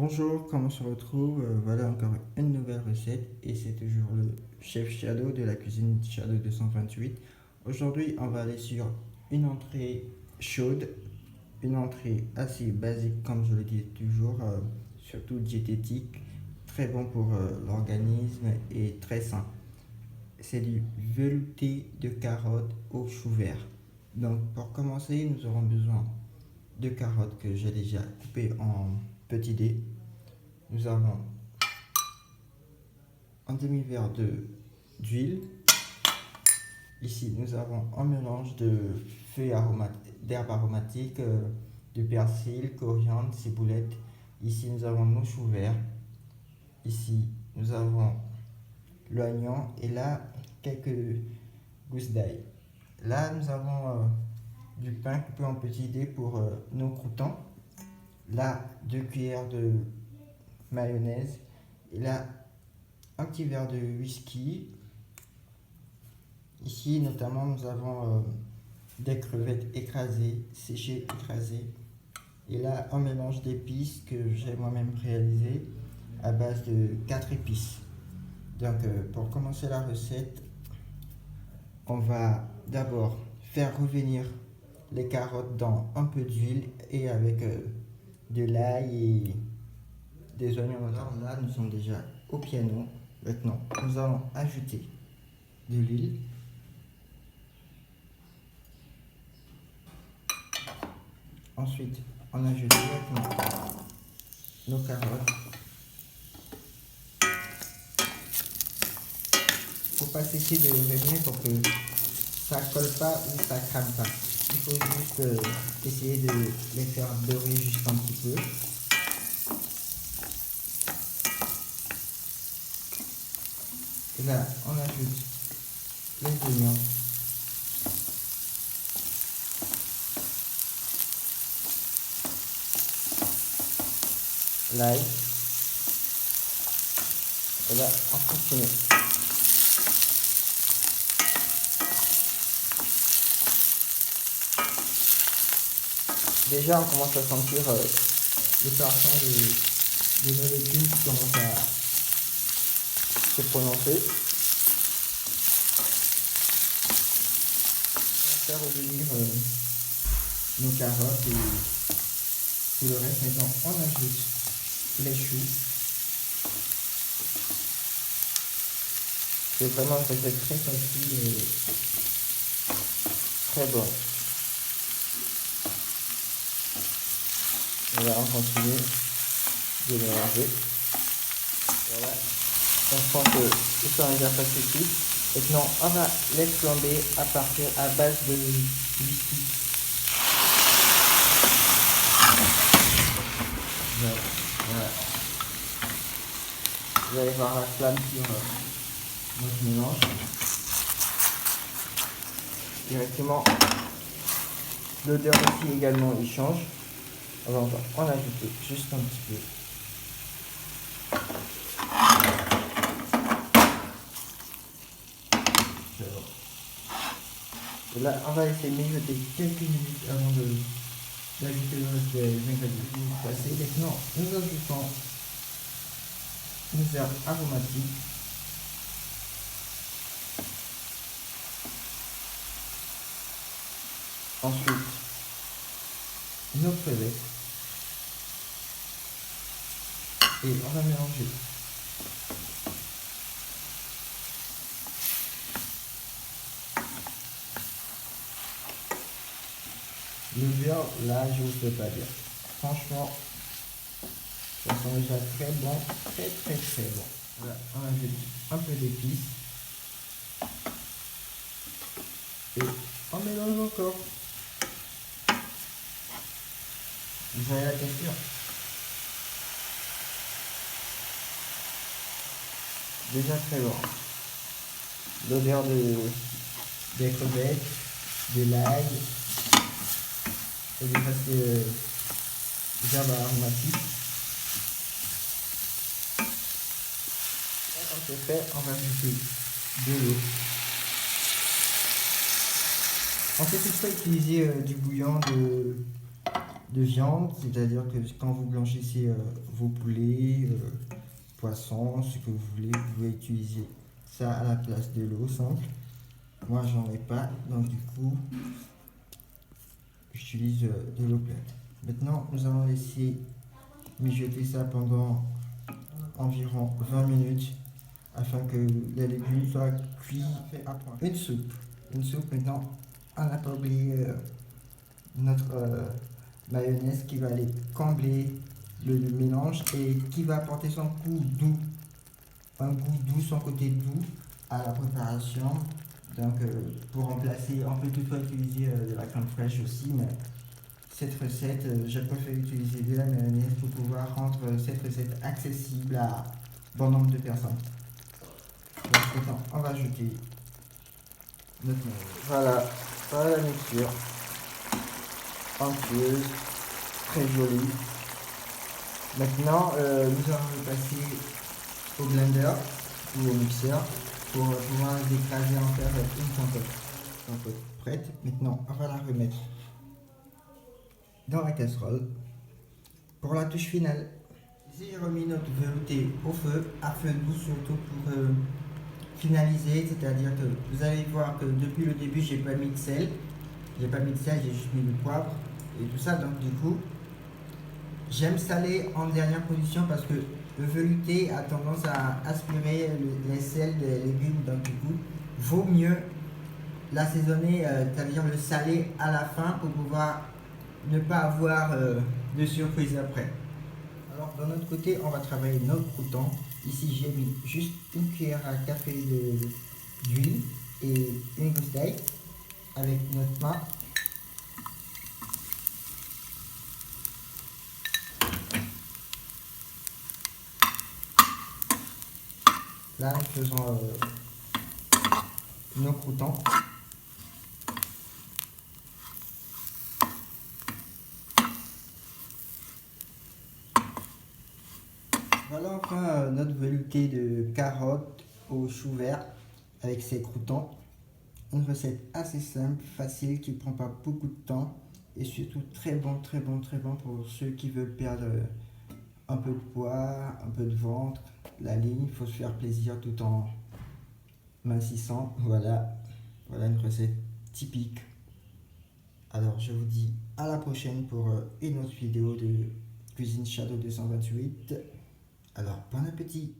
Bonjour, comment on se retrouve? Voilà encore une nouvelle recette et c'est toujours le chef Shadow de la cuisine Shadow 228. Aujourd'hui, on va aller sur une entrée chaude, une entrée assez basique comme je le dis toujours, surtout diététique, très bon pour l'organisme et très sain. C'est du velouté de carottes au chou vert. Donc pour commencer, nous aurons besoin de carottes que j'ai déjà coupées en petits dés. Nous avons un demi-verre d'huile. Ici, nous avons un mélange de d'herbes aromatiques, de persil, coriandre, ciboulette. Ici, nous avons nos choux verts. Ici, nous avons l'oignon et là, quelques gousses d'ail. Là, nous avons du pain coupé en petits dés pour nos croûtons. Là, 2 cuillères de mayonnaise. Et là, un petit verre de whisky. Ici, notamment, nous avons des crevettes écrasées, séchées, écrasées. Et là, un mélange d'épices que j'ai moi-même réalisé à base de 4 épices. Donc, pour commencer la recette, on va d'abord faire revenir les carottes dans un peu d'huile et avec de l'ail et des oignons. Alors là, nous sommes déjà au piano. Maintenant, nous allons ajouter de l'huile. Ensuite, on ajoute directement nos carottes. Il ne faut pas cesser de revenir pour que ça ne colle pas ou ça ne crame pas. Il faut juste essayer de les faire dorer juste un petit peu. Et là, on ajoute les oignons. L'ail. Et là, on continue. Déjà, on commence à sentir le parfum de nos légumes qui commence à se prononcer. On va faire revenir nos carottes et tout le reste. Maintenant, on ajoute les choux. C'est vraiment une recette très facile et très bonne. Voilà, on continue de mélanger. Voilà, on sent que tout ça est déjà passé tout. Maintenant, on va les flamber à base de whisky. Voilà. Vous allez voir la flamme sur notre mélange. Directement, l'odeur ici également il change. Alors on va en ajouter juste un petit peu. Et là, on va laisser mijoter quelques minutes avant d'ajouter le reste des ingrédients passés. Maintenant, nous ajoutons nos herbes aromatiques. Ensuite, nos crevettes. Et on va mélanger. Le beurre, là, je ne peux pas dire. Franchement, ça sent déjà très bon, très bon. Voilà, on ajoute un peu d'épices. Et on mélange encore. Vous avez la texture. Déjà très bon. L'odeur des crevettes, de l'ail et du reste des herbes aromatiques. Quand c'est fait, on va ajouter de l'eau. On peut toutefois utiliser du bouillon de viande, c'est-à-dire que quand vous blanchissez vos poulets, poissons, ce que vous voulez, vous pouvez utiliser ça à la place de l'eau simple. Moi, j'en ai pas, donc du coup, j'utilise de l'eau plate. Maintenant, nous allons laisser mijoter ça pendant environ 20 minutes afin que les légumes soient cuits à point. Une soupe maintenant, on n'a pas oublié notre mayonnaise qui va aller combler le mélange et qui va apporter son goût doux, un goût doux, son côté doux à la préparation. Donc pour remplacer, on peut toutefois utiliser de la crème fraîche aussi, mais cette recette, je préfère utiliser de la mayonnaise pour pouvoir rendre cette recette accessible à bon nombre de personnes. Donc maintenant, on va ajouter notre mayonnaise. Voilà la mixture onctueuse, très jolie. Maintenant, nous allons le passer au blender ou au mixeur pour pouvoir l'écraser en faire une compote prête. Maintenant, on va la remettre dans la casserole pour la touche finale. Ici, j'ai remis notre velouté au feu, à feu doux surtout pour finaliser, c'est-à-dire que vous allez voir que depuis le début, j'ai pas mis de sel, j'ai juste mis du poivre et tout ça. Donc du coup, j'aime saler en dernière position parce que le velouté a tendance à aspirer les sels des légumes. Donc du coup, vaut mieux l'assaisonner, c'est-à-dire le saler à la fin pour pouvoir ne pas avoir de surprise après. Alors de notre côté, on va travailler notre crouton. Ici, j'ai mis juste une cuillère à café d'huile et une gousse d'ail avec notre main. Là, nous faisons nos croûtons. Voilà enfin notre velouté de carottes au chou vert avec ses croûtons. Une recette assez simple, facile, qui ne prend pas beaucoup de temps et surtout très bon pour ceux qui veulent perdre un peu de poids, un peu de ventre, la ligne. Il faut se faire plaisir tout en mincissant. Voilà une recette typique. Alors je vous dis à la prochaine pour une autre vidéo de Cuisine Shadow 228. Alors bon appétit!